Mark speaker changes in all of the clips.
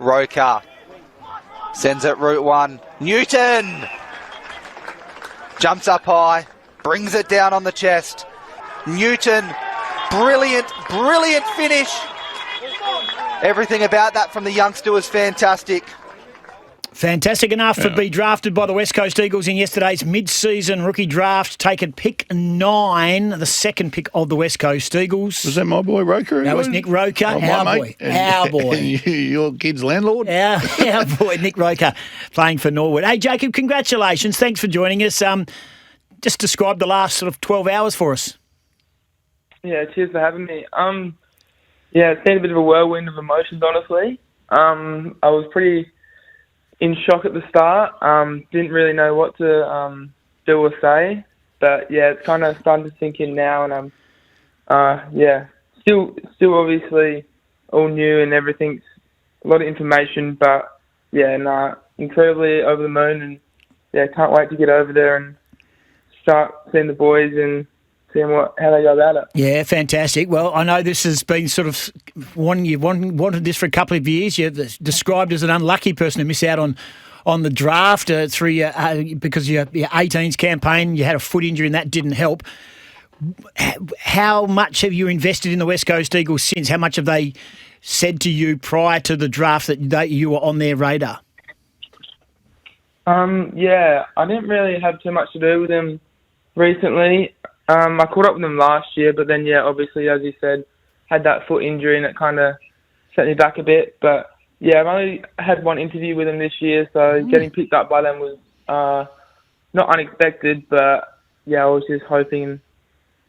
Speaker 1: Roker sends it route one. Newton jumps up high, brings it down on the chest. Newton, brilliant finish. Everything about that from the youngster was fantastic.
Speaker 2: Fantastic enough to be drafted by the West Coast Eagles in yesterday's mid-season rookie draft, taken pick 9, the second pick of the West Coast Eagles.
Speaker 3: Was that my boy Roker?
Speaker 2: That was Nick Roker, our boy. Our boy.
Speaker 3: And your kid's landlord?
Speaker 2: Our boy, Nick Roker, playing for Norwood. Hey, Jacob, congratulations. Thanks for joining us. Just describe the last sort of 12 hours for us.
Speaker 4: Yeah, cheers for having me. It's been a bit of a whirlwind of emotions, honestly. I was pretty in shock at the start. Didn't really know what to do or say, but yeah, it's kind of starting to sink in now, and still obviously all new and everything's a lot of information, but incredibly over the moon, and can't wait to get over there and start seeing the boys and seeing how they go about it. Yeah,
Speaker 2: fantastic. Well, I know this has been sort of you've wanted this for a couple of years. You're described as an unlucky person to miss out on the draft through because your 18s campaign. You had a foot injury and that didn't help. How much have you invested in the West Coast Eagles since? How much have they said to you prior to the draft that you were on their radar?
Speaker 4: I didn't really have too much to do with them recently. I caught up with them last year, but then, obviously, as you said, had that foot injury and it kind of set me back a bit. But, I've only had one interview with them this year, so getting picked up by them was not unexpected. But, I was just hoping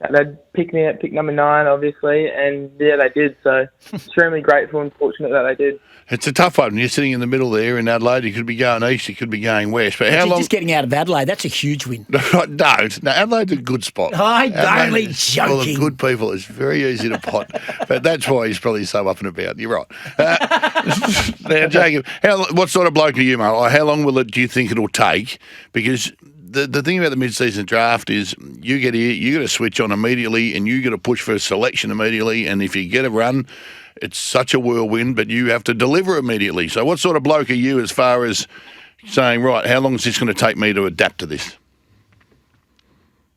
Speaker 4: that they'd pick me at pick number 9, obviously, and, they did. So, extremely grateful and fortunate that they did.
Speaker 3: It's a tough one. You're sitting in the middle there in Adelaide. You could be going east, you could be going west. But how long?
Speaker 2: Just getting out of Adelaide, that's a huge win.
Speaker 3: No, Adelaide's a good spot.
Speaker 2: I'm only joking.
Speaker 3: Full of good people. It's very easy to pot. But that's why he's probably so up and about. You're right. Now, Jacob, what sort of bloke are you, mate? How long do you think it'll take? Because the thing about the mid-season draft is you get here, you got to switch on immediately and you got to push for a selection immediately. And if you get a run, it's such a whirlwind, but you have to deliver immediately. So what sort of bloke are you as far as saying, right, how long is this going to take me to adapt to this?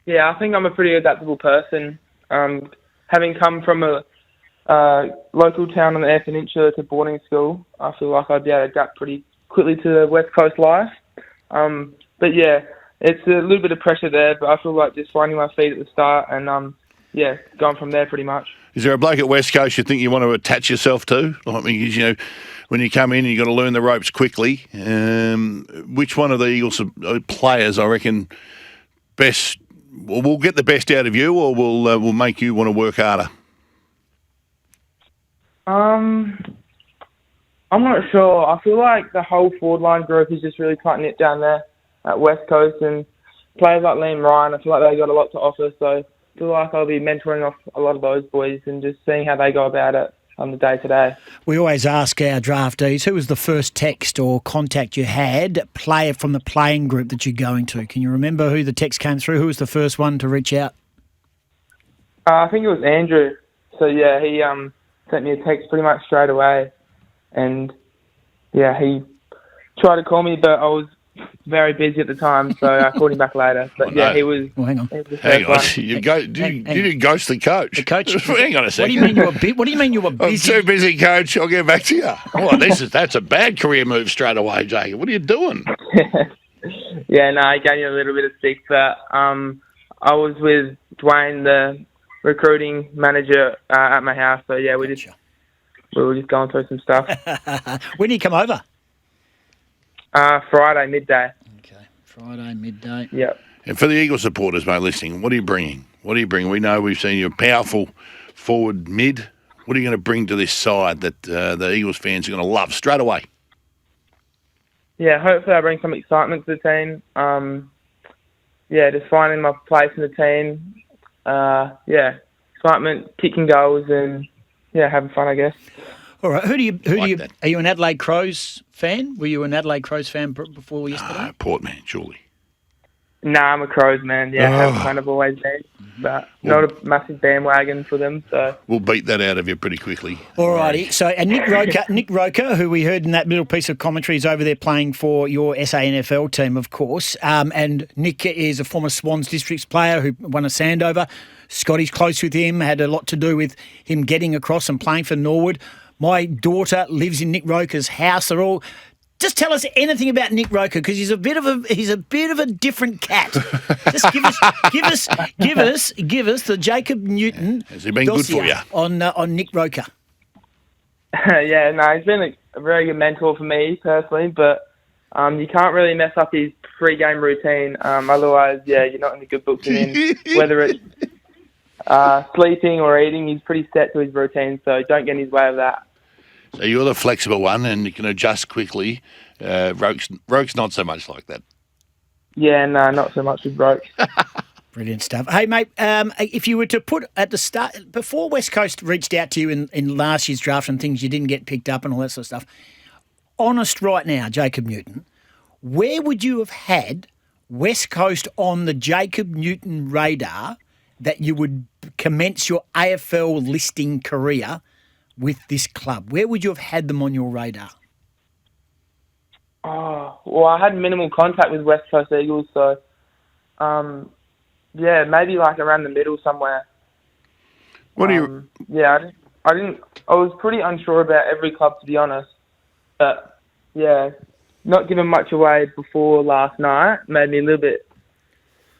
Speaker 4: Yeah, I think I'm a pretty adaptable person. Having come from a local town on the Eyre Peninsula to boarding school, I feel like I'd be able to adapt pretty quickly to the West Coast life. It's a little bit of pressure there, but I feel like just finding my feet at the start and, going from there pretty much.
Speaker 3: Is there a bloke at West Coast you think you want to attach yourself to? I mean, when you come in and you've got to learn the ropes quickly, which one of the Eagles players, I reckon, best will get the best out of you or will make you want to work harder?
Speaker 4: I'm not sure. I feel like the whole forward line group is just really tightening it down there at West Coast, and players like Liam Ryan, I feel like they got a lot to offer, so I feel like I'll be mentoring off a lot of those boys and just seeing how they go about it on the day-to-day.
Speaker 2: We always ask our draftees, who was the first text or contact you had, player from the playing group that you're going to? Can you remember who the text came through? Who was the first one to reach out?
Speaker 4: I think it was Andrew. So, he sent me a text pretty much straight away. And, he tried to call me, but I was very busy at the time, so I called him back later. But he was. Well, hang on.
Speaker 3: Hang on. You didn't ghost the coach.
Speaker 2: The coach.
Speaker 3: Hang on a second.
Speaker 2: What do you mean you were busy?
Speaker 3: I'm too busy, coach. I'll get back to you. Oh, that's a bad career move straight away, Jacob. What are you doing?
Speaker 4: He gave me a little bit of stick, but I was with Dwayne, the recruiting manager, at my house. So we were just going through some stuff.
Speaker 2: When did you come over?
Speaker 4: Friday midday.
Speaker 2: Okay, Friday midday.
Speaker 4: Yep.
Speaker 3: And for the Eagle supporters, mate, listening, what are you bringing? We know we've seen you a powerful forward mid. What are you going to bring to this side that the Eagles fans are going to love straight away?
Speaker 4: Yeah, hopefully I bring some excitement to the team. Just finding my place in the team. Excitement, kicking goals, and having fun, I guess.
Speaker 2: All right. Are you an Adelaide Crows fan? Were you an Adelaide Crows fan before yesterday?
Speaker 3: Portman, surely.
Speaker 4: Nah, I'm a Crows man. Yeah, have kind of always been, but not a massive bandwagon for them. So
Speaker 3: We'll beat that out of you pretty quickly.
Speaker 2: Alrighty. So, and Nick Roker, who we heard in that little piece of commentary, is over there playing for your SANFL team, of course. And Nick is a former Swans Districts player who won a Sandover. Scotty's close with him, had a lot to do with him getting across and playing for Norwood. My daughter lives in Nick Roker's house. They're all. Just tell us anything about Nick Roker, because he's a bit of a different cat. Just give us the Jacob Newton.
Speaker 3: Has he been good for you
Speaker 4: on
Speaker 2: Nick Roker?
Speaker 4: Yeah, no, he's been a very good mentor for me personally, but you can't really mess up his pre-game routine. Otherwise, yeah, you're not in the good books with him. Whether it's sleeping or eating, he's pretty set to his routine, so don't get in his way of that.
Speaker 3: So you're the flexible one and you can adjust quickly. Roke's not so much like that.
Speaker 4: Yeah, no, not so much with Roke.
Speaker 2: Brilliant stuff. Hey, mate, if you were to put at the start, before West Coast reached out to you in last year's draft and things you didn't get picked up and all that sort of stuff, honest right now, Jacob Newton, where would you have had West Coast on the Jacob Newton radar that you would commence your AFL listing career with this club? Where would you have had them on your radar?
Speaker 4: Oh, well, I had minimal contact with West Coast Eagles, so yeah, maybe like around the middle somewhere.
Speaker 3: What do you?
Speaker 4: Yeah, I didn't. I was pretty unsure about every club, to be honest. But yeah, not giving much away before last night made me a little bit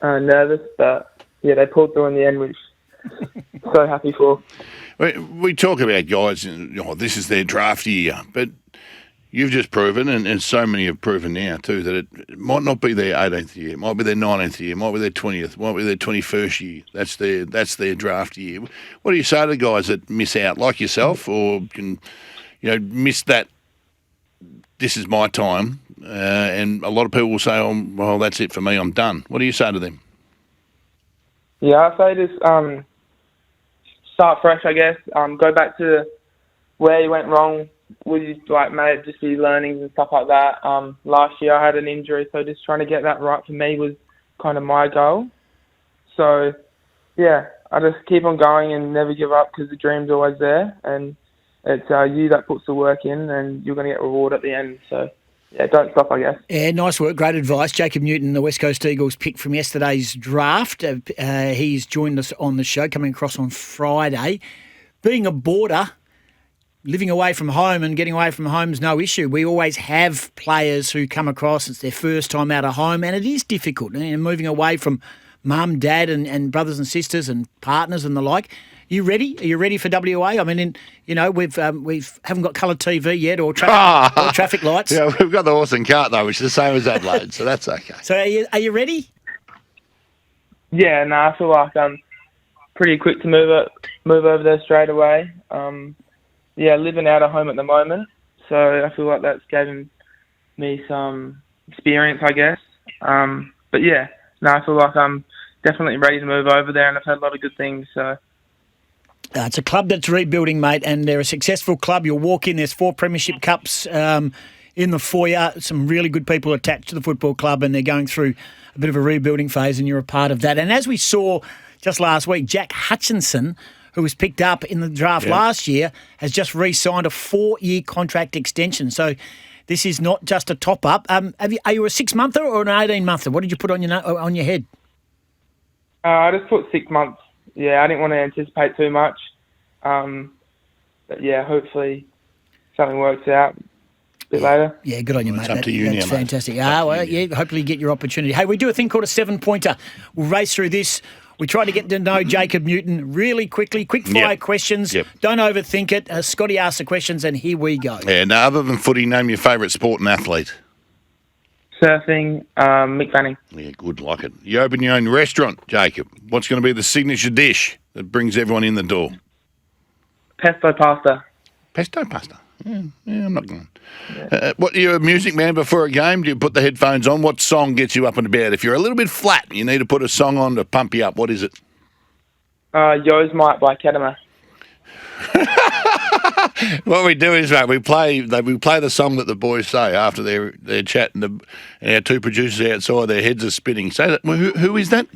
Speaker 4: nervous. But yeah, they pulled through in the end, which so happy for.
Speaker 3: We talk about guys, this is their draft year, but you've just proven, and so many have proven now too, that it might not be their 18th year, it might be their 19th year, it might be their 20th, it might be their 21st year. That's their draft year. What do you say to guys that miss out, like yourself, or can miss that? This is my time, and a lot of people will say, "Oh, well, that's it for me. I'm done." What do you say to them?
Speaker 4: Yeah, I say just start fresh, I guess. Go back to where you went wrong. May it just be learnings and stuff like that. Last year I had an injury, so just trying to get that right for me was kind of my goal. So, yeah, I just keep on going and never give up, because the dream's always there, and it's you that puts the work in, and you're going to get reward at the end. So, yeah, don't stop, I guess.
Speaker 2: Yeah, nice work. Great advice. Jacob Newton, the West Coast Eagles pick from yesterday's draft. He's joined us on the show, coming across on Friday. Being a boarder, living away from home and getting away from home is no issue. We always have players who come across, it's their first time out of home, and it is difficult. Moving away from mum, dad and brothers and sisters and partners and the like. You ready? Are you ready for WA? I mean, we haven't got colour TV yet or traffic lights.
Speaker 3: Yeah, we've got the horse and cart though, which is the same as Adelaide, so that's okay.
Speaker 2: So are you ready?
Speaker 4: Yeah, no, I feel like I'm pretty quick to move over there straight away. Yeah, living out of home at the moment, so I feel like that's given me some experience, I guess. But yeah, no, I feel like I'm definitely ready to move over there, and I've had a lot of good things. So
Speaker 2: it's a club that's rebuilding, mate, and they're a successful club. You'll walk in, there's 4 premiership cups in the foyer, some really good people attached to the football club, and they're going through a bit of a rebuilding phase, and you're a part of that. And as we saw just last week, Jack Hutchinson, who was picked up in the draft last year, has just re-signed a 4-year contract extension. So this is not just a top-up. Are you a 6-monther or an 18-monther? What did you put on your head?
Speaker 4: I just put 6 months. Yeah, I didn't want to anticipate too much. But yeah, hopefully something works out a bit later.
Speaker 2: Yeah, good on you, mate.
Speaker 3: It's up to you
Speaker 2: that's
Speaker 3: now,
Speaker 2: fantastic.
Speaker 3: mate.
Speaker 2: Hopefully you get your opportunity. Hey, we do a thing called a 7-pointer. We'll race through this. We try to get to know Jacob Newton really quickly. Quick-fire questions.
Speaker 3: Yep.
Speaker 2: Don't overthink it. Scotty asks the questions, and here we go.
Speaker 3: And other than footy, name your favourite sport and athlete.
Speaker 4: Surfing, Mick Fanning.
Speaker 3: Yeah, good, like it. You open your own restaurant, Jacob. What's going to be the signature dish that brings everyone in the door?
Speaker 4: Pesto pasta.
Speaker 3: Pesto pasta. Yeah, I'm not going. What, are you a music man before a game? Do you put the headphones on? What song gets you up and about? If you're a little bit flat, you need to put a song on to pump you up. What is it?
Speaker 4: Yo's Might by Kedema.
Speaker 3: What we do is, mate, we play the song that the boys say after their chat, and our two producers outside, their heads are spinning. Say that. Who is that?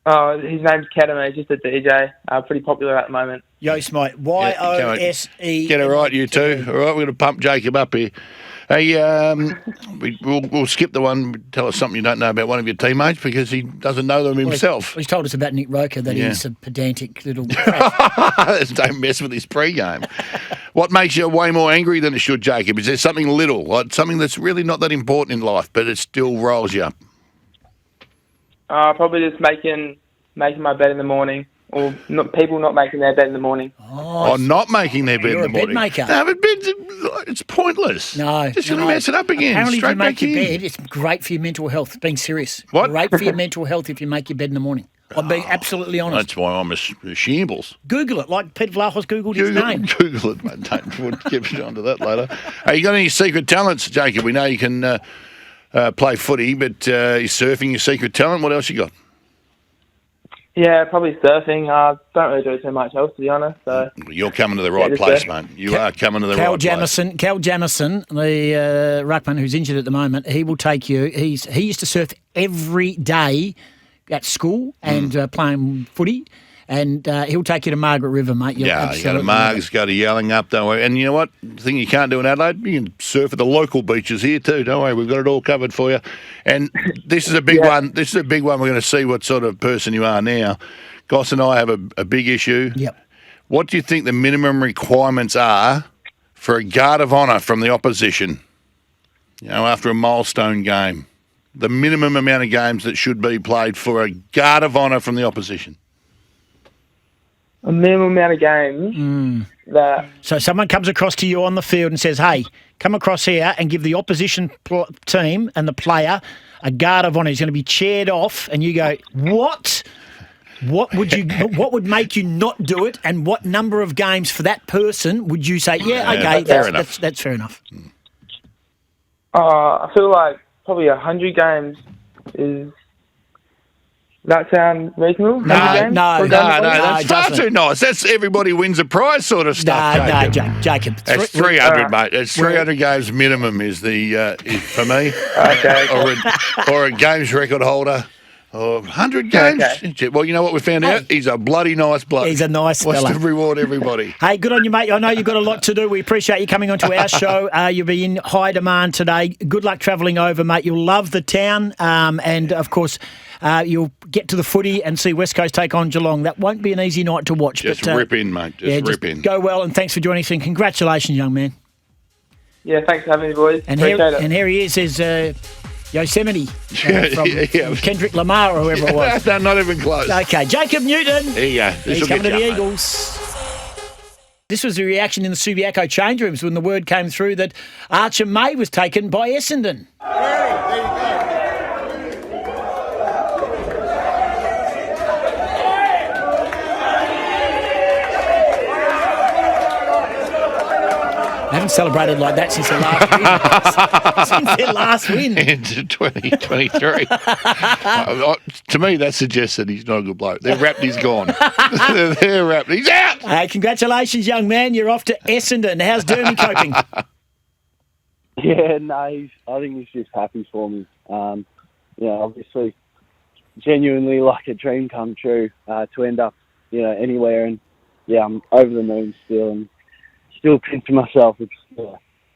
Speaker 4: Oh, his name's Kedem. He's just a DJ. Pretty popular at the moment.
Speaker 2: Yos, mate. Y-O-S-E.
Speaker 3: Get it right, you two. All right, we're going to pump Jacob up here. Hey, we'll skip the one. Tell us something you don't know about one of your teammates because he doesn't know them himself.
Speaker 2: He's told us about Nick Roker that he's a pedantic little.
Speaker 3: Don't mess with his pre-game. What makes you way more angry than it should, Jacob? Is there something little, like something that's really not that important in life, but it still rolls you up?
Speaker 4: Probably just making my bed in the morning, or people not making their bed in the morning.
Speaker 3: Oh, not making their bed in the morning.
Speaker 2: You're a bed maker.
Speaker 3: No, but it's pointless.
Speaker 2: No.
Speaker 3: Just going to mess it up again.
Speaker 2: Apparently,
Speaker 3: straight
Speaker 2: if you make
Speaker 3: back
Speaker 2: your
Speaker 3: in.
Speaker 2: bed, it's great for your mental health. Being serious.
Speaker 3: What?
Speaker 2: Great for your mental health if you make your bed in the morning. I'm being absolutely honest.
Speaker 3: That's why I'm a shambles.
Speaker 2: Google it, like Peter Vlahos Googled his name.
Speaker 3: Google it, mate. We'll get onto that later. Hey, you got any secret talents, Jacob? We know you can play footy, but is surfing your secret talent? What else you got?
Speaker 4: Yeah, probably surfing. Don't really do too much else, to be honest. So
Speaker 3: You're coming to the right place, mate. You are coming to the right place.
Speaker 2: Cal Jamison, the ruckman who's injured at the moment, he will take you. He used to surf every day at school and playing footy, and he'll take you to Margaret River, mate.
Speaker 3: You go to Margs, go to Yelling Up, don't worry. And you know what? The thing you can't do in Adelaide, you can surf at the local beaches here too, don't worry. We've got it all covered for you. And this is a big one. This is a big one. We're going to see what sort of person you are now. Goss and I have a big issue.
Speaker 2: Yep.
Speaker 3: What do you think the minimum requirements are for a guard of honour from the opposition, after a milestone game? The minimum amount of games that should be played for a guard of honour from the opposition.
Speaker 4: A minimum amount of games that...
Speaker 2: So someone comes across to you on the field and says, hey, come across here and give the opposition team and the player a guard of honour. He's going to be chaired off, and you go, what? What would make you not do it, and what number of games for that person would you say, okay, that's fair enough?
Speaker 4: I feel like probably 100 games is... That sound reasonable?
Speaker 2: No,
Speaker 3: that's far too nice. That's everybody wins a prize sort of stuff.
Speaker 2: Jacob.
Speaker 3: That's 300, mate. It's 300 games minimum is for me.
Speaker 4: Okay.
Speaker 3: or a games record holder. Or 100 games. Okay. Well, you know what we found out? He's a bloody nice bloke.
Speaker 2: He's a nice fella.
Speaker 3: Wants to reward everybody.
Speaker 2: Hey, good on you, mate. I know you've got a lot to do. We appreciate you coming onto our show. You'll be in high demand today. Good luck travelling over, mate. You'll love the town. And, of course, you'll get to the footy and see West Coast take on Geelong. That won't be an easy night to watch.
Speaker 3: Just rip in, mate. Rip in.
Speaker 2: Go well, and thanks for joining us. And congratulations, young man.
Speaker 4: Yeah, thanks for having me, boys.
Speaker 2: And here he is, Yosemite from Kendrick Lamar or whoever it was.
Speaker 3: No, not even close.
Speaker 2: Okay, Jacob Newton.
Speaker 3: There you go.
Speaker 2: He's coming to the Eagles. This was the reaction in the Subiaco change rooms when the word came through that Archie May was taken by Essendon.
Speaker 5: There you go.
Speaker 2: I haven't celebrated like that since their last win.
Speaker 3: Into 2023. To me, that suggests that he's not a good bloke. They're wrapped, he's gone. They're wrapped, he's out.
Speaker 2: Hey, congratulations, young man. You're off to Essendon. How's Dermy coping?
Speaker 6: Yeah, no, I think he's just happy for me. Obviously, genuinely like a dream come true to end up, anywhere. And, I'm over the moon still and still pinching myself. It's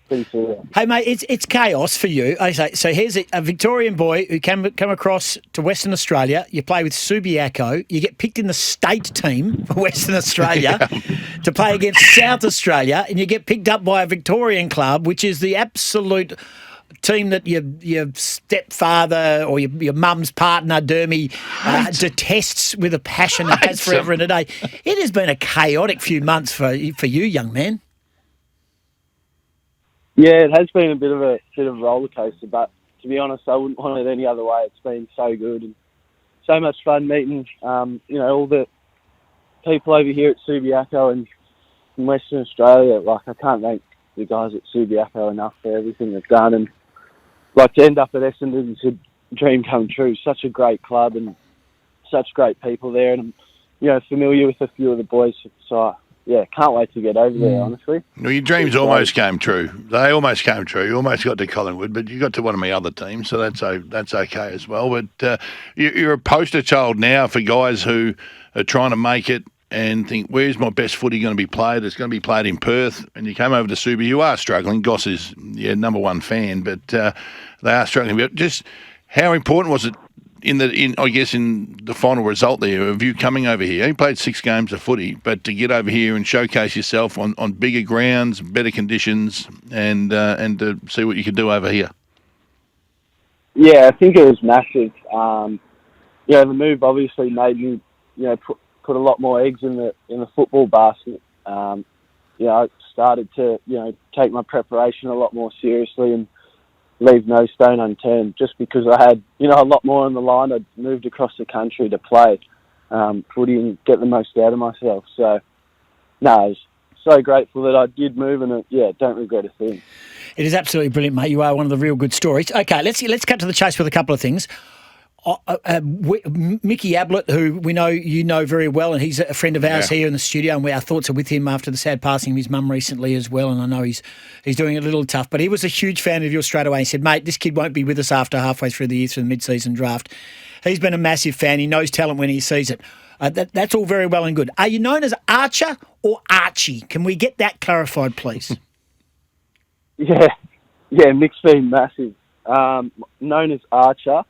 Speaker 6: pretty surreal.
Speaker 2: Hey, mate, it's chaos for you. So here's a Victorian boy who come across to Western Australia. You play with Subiaco. You get picked in the state team for Western Australia to play against South Australia, and you get picked up by a Victorian club, which is the absolute team that your stepfather or your mum's partner, Dermy, detests with a passion and has forever and a day. It has been a chaotic few months for you, young man.
Speaker 6: Yeah, it has been a bit of a roller coaster, but to be honest, I wouldn't want it any other way. It's been so good and so much fun meeting, all the people over here at Subiaco and in Western Australia. Like, I can't thank the guys at Subiaco enough for everything they've done, and like to end up at Essendon is a dream come true. Such a great club and such great people there, and I'm familiar with a few of the boys, so can't wait to get over there, honestly.
Speaker 3: Well, your dreams almost came true. They almost came true. You almost got to Collingwood, but you got to one of my other teams, so that's okay as well. But you're a poster child now for guys who are trying to make it and think, where's my best footy going to be played? It's going to be played in Perth. And you came over to Subi. You are struggling. Goss is your number one fan, but they are struggling. But just how important was it in the final result there of you coming over here? You played 6 games of footy, but to get over here and showcase yourself on bigger grounds, better conditions, and to see what you could do over here.
Speaker 6: Yeah, I think it was massive. The move obviously made me, put a lot more eggs in the football basket. I started to, take my preparation a lot more seriously and leave no stone unturned, just because I had, a lot more on the line. I'd moved across the country to play footy and get the most out of myself. So, I was so grateful that I did move, and don't regret a thing.
Speaker 2: It is absolutely brilliant, mate. You are one of the real good stories. Okay, let's cut to the chase with a couple of things. Mickey Ablett, who we know you know very well, and he's a friend of ours here in the studio, and our thoughts are with him after the sad passing of his mum recently as well, and I know he's doing it a little tough, but he was a huge fan of yours straight away. He said, mate, this kid won't be with us after halfway through the year, through the mid-season draft. He's been a massive fan. He knows talent when he sees it. That's all very well and good. Are you known as Archer or Archie? Can we get that clarified, please?
Speaker 6: Yeah, Mick's been massive. Known as Archer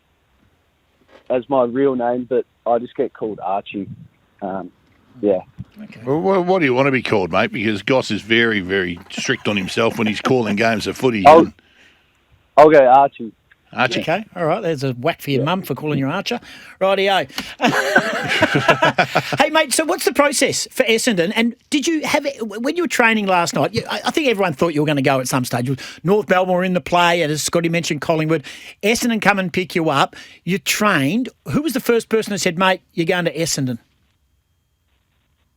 Speaker 6: as my real name, but I just get called Archie. Okay.
Speaker 3: Well, what do you want to be called, mate? Because Goss is very, very strict on himself when he's calling games of footy.
Speaker 6: I'll go Archie.
Speaker 3: Archie.
Speaker 2: Okay, all right. There's a whack for your mum for calling you Archer. Rightio. Hey, mate, so what's the process for Essendon? And did you have it, when you were training last night, I think everyone thought you were going to go at some stage. North Belmore in the play, and as Scotty mentioned, Collingwood. Essendon come and pick you up. You trained. Who was the first person that said, mate, you're going to Essendon?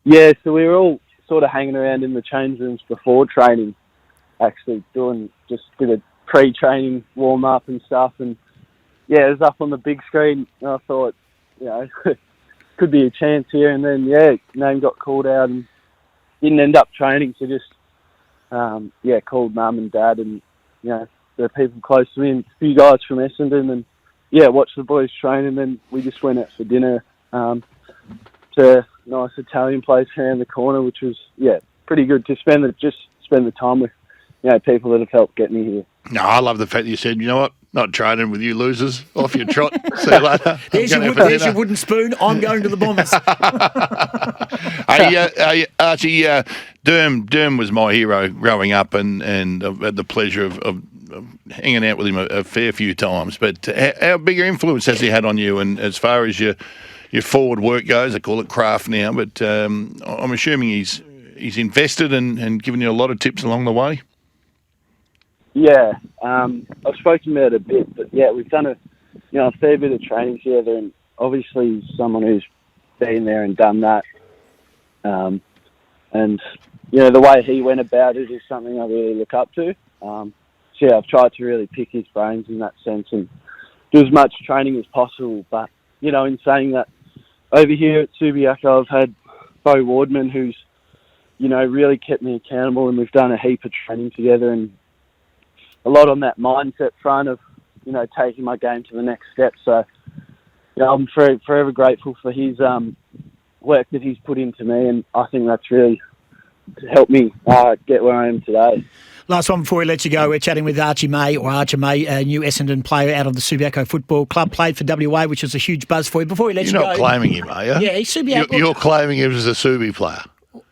Speaker 6: Yeah, so we were all sort of hanging around in the change rooms before training, actually doing just a bit of pre-training warm-up and stuff, and it was up on the big screen, and I thought, could be a chance here, and then name got called out and didn't end up training, so just called mum and dad and the people close to me and a few guys from Essendon, and watched the boys train, and then we just went out for dinner to a nice Italian place around the corner, which was pretty good to spend the time with people that have helped get me here.
Speaker 3: No, I love the fact that you said, you know what, not training with you losers. Off your trot. See you later.
Speaker 2: There's your wooden spoon. I'm going to the Bombers.
Speaker 3: Hey, Archie, Derm was my hero growing up, and I've had the pleasure of hanging out with him a fair few times. But how big an influence has he had on you? And as far as your forward work goes, I call it craft now, but I'm assuming he's invested and given you a lot of tips along the way.
Speaker 6: Yeah, I've spoken about it a bit, but we've done a fair bit of training together, and obviously he's someone who's been there and done that. And the way he went about it is something I really look up to. I've tried to really pick his brains in that sense and do as much training as possible. But in saying that, over here at Subiaco, I've had Bo Wardman, who's really kept me accountable, and we've done a heap of training together, and a lot on that mindset front of, taking my game to the next step. So, I'm forever grateful for his work that he's put into me, and I think that's really helped me get where I am today.
Speaker 2: Last one before we let you go, we're chatting with Archie May, a new Essendon player out of the Subiaco Football Club, played for WA, which was a huge buzz for you. Before we let you go...
Speaker 3: You're not claiming him, are you?
Speaker 2: Yeah, he's Subiaco.
Speaker 3: You're claiming him as a Subi player.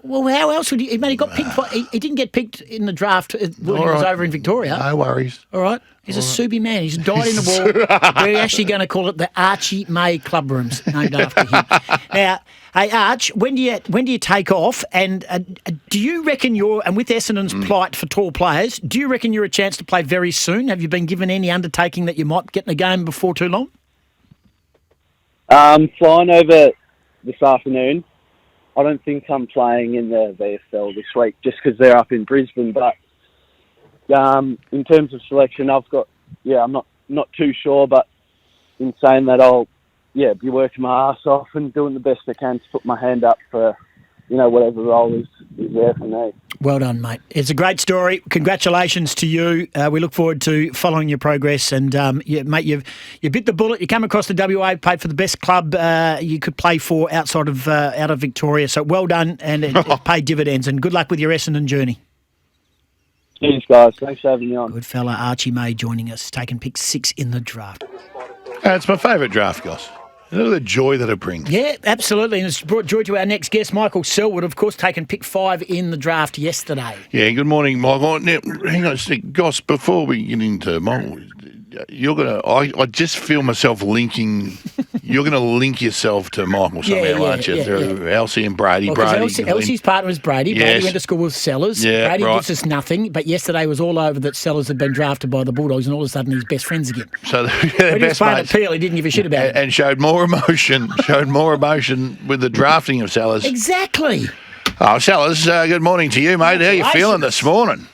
Speaker 2: Well, how else would he? Man, he got picked. He didn't get picked in the draft when he was over in Victoria.
Speaker 3: No worries.
Speaker 2: All right. He's a Subi man. He's died in the wall. We're actually going to call it the Archie May Club Rooms, named after him. Now, hey, Arch, when do you take off? And do you reckon and with Essendon's plight for tall players, do you reckon you're a chance to play very soon? Have you been given any undertaking that you might get in the game before too long?
Speaker 6: Flying over this afternoon. I don't think I'm playing in the VFL this week just because they're up in Brisbane. But in terms of selection, I've got, I'm not too sure. But in saying that, I'll, be working my ass off and doing the best I can to put my hand up for, whatever role is there for me.
Speaker 2: Well done, mate. It's a great story. Congratulations to you. We look forward to following your progress. And, mate, you bit the bullet. You come across the WA, played for the best club you could play for out of Victoria. So well done, and it paid dividends. And good luck with your Essendon journey.
Speaker 6: Cheers, guys. Thanks for having me on.
Speaker 2: Good fella Archie May joining us, taking pick 6 in the draft.
Speaker 3: It's my favourite draft, Goss. Look at the joy that it brings.
Speaker 2: Yeah, absolutely. And it's brought joy to our next guest, Michael Sellwood, of course, taken pick 5 in the draft yesterday.
Speaker 3: Yeah, good morning, Michael. Now, hang on a sec. Goss, before we get into Michael, I just feel myself linking. You're going to link yourself to Michael somehow, aren't you? Through Elsie and Brady.
Speaker 2: Well,
Speaker 3: Brady.
Speaker 2: Elsie's partner was Brady.
Speaker 3: Yes.
Speaker 2: Brady went to school with Sellers.
Speaker 3: Yeah,
Speaker 2: Brady
Speaker 3: right.
Speaker 2: gives us nothing. But yesterday was all over that Sellers had been drafted by the Bulldogs, and all of a sudden he's best friends again.
Speaker 3: So
Speaker 2: When
Speaker 3: they're
Speaker 2: he was
Speaker 3: best
Speaker 2: playing at
Speaker 3: mates.
Speaker 2: Peel, he didn't give a shit about it.
Speaker 3: And showed more emotion. With the drafting of Sellers.
Speaker 2: Exactly.
Speaker 3: Oh, Sellers, good morning to you, mate. How you feeling
Speaker 2: Congratulations.
Speaker 3: this morning?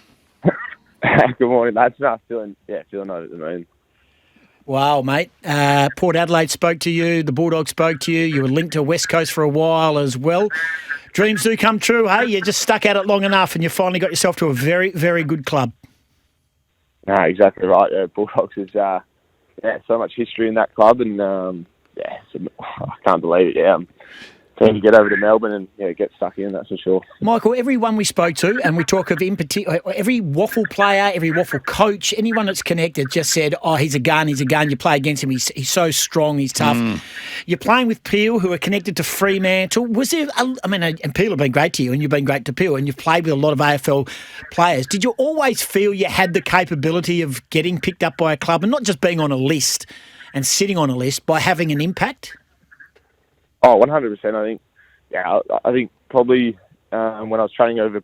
Speaker 6: Good morning, lads. No, feeling over the moon.
Speaker 2: Wow, mate. Port Adelaide spoke to you. The Bulldogs spoke to you. You were linked to West Coast for a while as well. Dreams do come true, hey? You just stuck at it long enough and you finally got yourself to a very, very good club.
Speaker 6: No, exactly right. Bulldogs is so much history in that club, and I can't believe it. Yeah, I'm keen to get over to Melbourne and get stuck in. That's for sure.
Speaker 2: Michael, everyone we spoke to, and we talk of in particular, every waffle player, every waffle coach, anyone that's connected just said, "Oh, he's a gun. He's a gun." You play against him. He's so strong. He's tough. You're playing with Peel, who are connected to Fremantle. Was there? And Peel have been great to you, and you've been great to Peel, and you've played with a lot of AFL players. Did you always feel you had the capability of getting picked up by a club, and not just being on a list and sitting on a list, by having an impact?
Speaker 6: Oh, 100%. I think probably when I was training over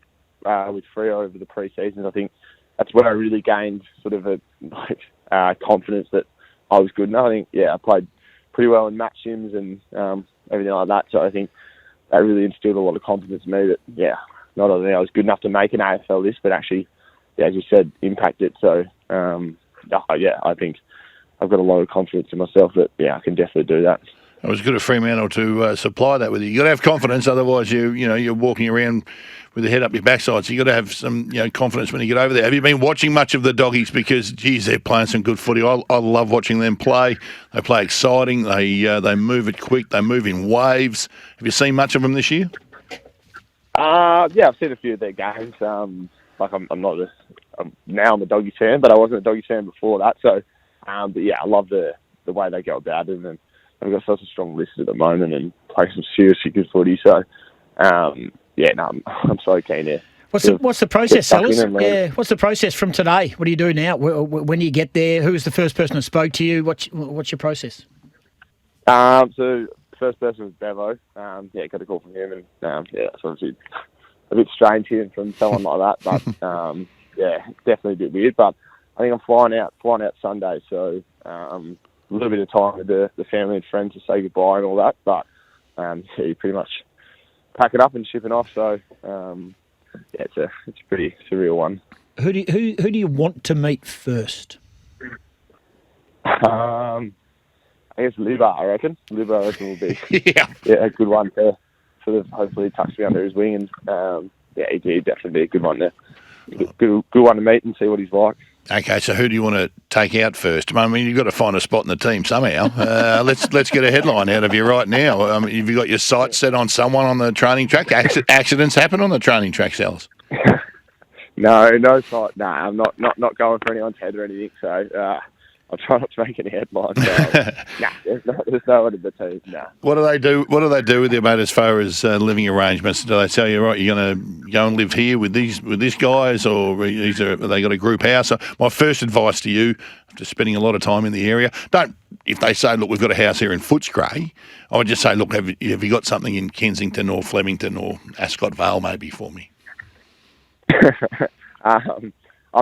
Speaker 6: with Freo over the pre-seasons, I think that's where I really gained sort of a confidence that I was good enough. I think, I played pretty well in match sims and everything like that. So I think that really instilled a lot of confidence in me that, not only I was good enough to make an AFL list, but actually, as you said, impact it. So, I think I've got a lot of confidence in myself that, I can definitely do that.
Speaker 3: It was good of Fremantle to supply that with you. You got to have confidence, otherwise you're walking around with the head up your backside. So you got to have some confidence when you get over there. Have you been watching much of the doggies? Because geez, they're playing some good footy. I love watching them play. They play exciting. They move it quick. They move in waves. Have you seen much of them this year?
Speaker 6: I've seen a few of their games. I'm a doggy fan, but I wasn't a doggy fan before that. So, I love the way they go about it, and they've got such a strong list at the moment and play some seriously good footy. So, I'm so keen here.
Speaker 2: What's the process, Sellers? What's the process from today? What do you do now? When do you get there? Who was the first person that spoke to you? What's your process?
Speaker 6: So first person was Bevo. Got a call from him, and it's obviously a bit strange hearing from someone like that, but definitely a bit weird. But I think I'm flying out Sunday, so a little bit of time with the family and friends to say goodbye and all that. But you pretty much pack it up and ship it off. So it's a pretty surreal one.
Speaker 2: Who do you want to meet first?
Speaker 6: I guess Libba, I reckon. Libba, I reckon, will be a good one to sort of hopefully touch me under his wing. And he'd definitely be a good one to good one to meet and see what he's like.
Speaker 3: Okay, so who do you want to take out first? I mean, you've got to find a spot in the team somehow. Let's get a headline out of you right now. Have you got your sights set on someone on the training track? Accidents happen on the training track, Sellers.
Speaker 6: No sight. Nah, I'm not going for anyone's head or anything. So I'll try not to make any headlines. There's no one in the team. Nah.
Speaker 3: What do they do? What do they do with you, mate? As far as living arrangements, do they tell you, right, you're going to go and live here with these guys, or have they got a group house? My first advice to you, after spending a lot of time in the area, if they say, look, we've got a house here in Footscray, I would just say, look, have you got something in Kensington or Flemington or Ascot Vale maybe for me?
Speaker 6: I'm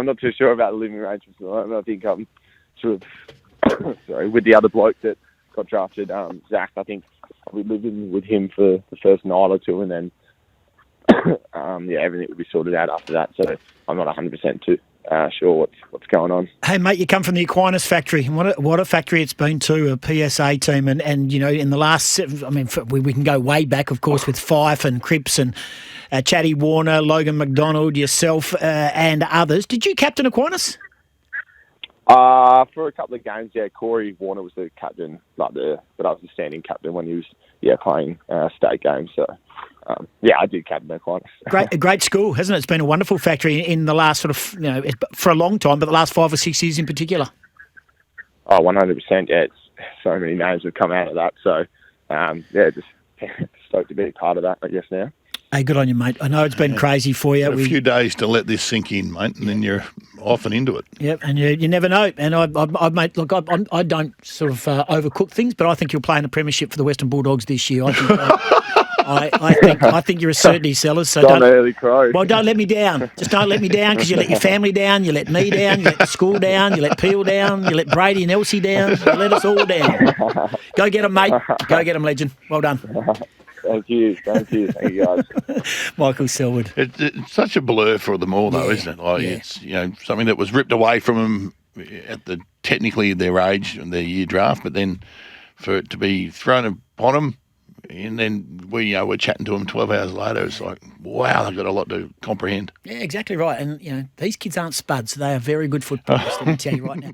Speaker 6: not too sure about the living arrangements. I think I'm sort of with the other bloke that got drafted, Zach. I think I'll be living with him for the first night or two, and then everything will be sorted out after that. So I'm not 100%
Speaker 5: sure what's going on.
Speaker 2: Hey, mate, you come from the Aquinas factory. And what a factory it's been to, a PSA team. And in the last, we can go way back, of course, with Fife and Cripps and Chatty Warner, Logan McDonald, yourself and others. Did you captain Aquinas?
Speaker 5: For a couple of games, yeah. Corey Warner was the captain, but I was the standing captain when he was playing state games. So I did captain Aquinas.
Speaker 2: Great school, hasn't it? It's been a wonderful factory in the last for a long time, but the last 5 or 6 years in particular.
Speaker 5: Oh, 100%. Yeah, it's so many names have come out of that. So just stoked to be part of that, I guess now.
Speaker 2: Hey, good on you, mate. I know it's been crazy for you.
Speaker 3: A few days to let this sink in, mate, and then you're off and into it.
Speaker 2: Yep, and you never know. And mate, look, I don't sort of overcook things, but I think you'll play in the premiership for the Western Bulldogs this year. I think you're a certainty, Sellers. So don't
Speaker 5: early crow.
Speaker 2: Well, don't let me down. Just don't let me down, because you let your family down, you let me down, you let the school down, you let Peel down, you let Brady and Elsie down, you let us all down. Go get them, mate. Go get them, legend. Well done.
Speaker 5: Thank you, guys.
Speaker 2: Michael Sellwood.
Speaker 3: It's such a blur for them all, though, isn't it? It's something that was ripped away from them at technically their age and their year draft, but then for it to be thrown upon them, and then we're chatting to them 12 hours later. It's like, wow, they've got a lot to comprehend.
Speaker 2: Yeah, exactly right. And these kids aren't spuds; they are very good footballers. Let me tell you right now.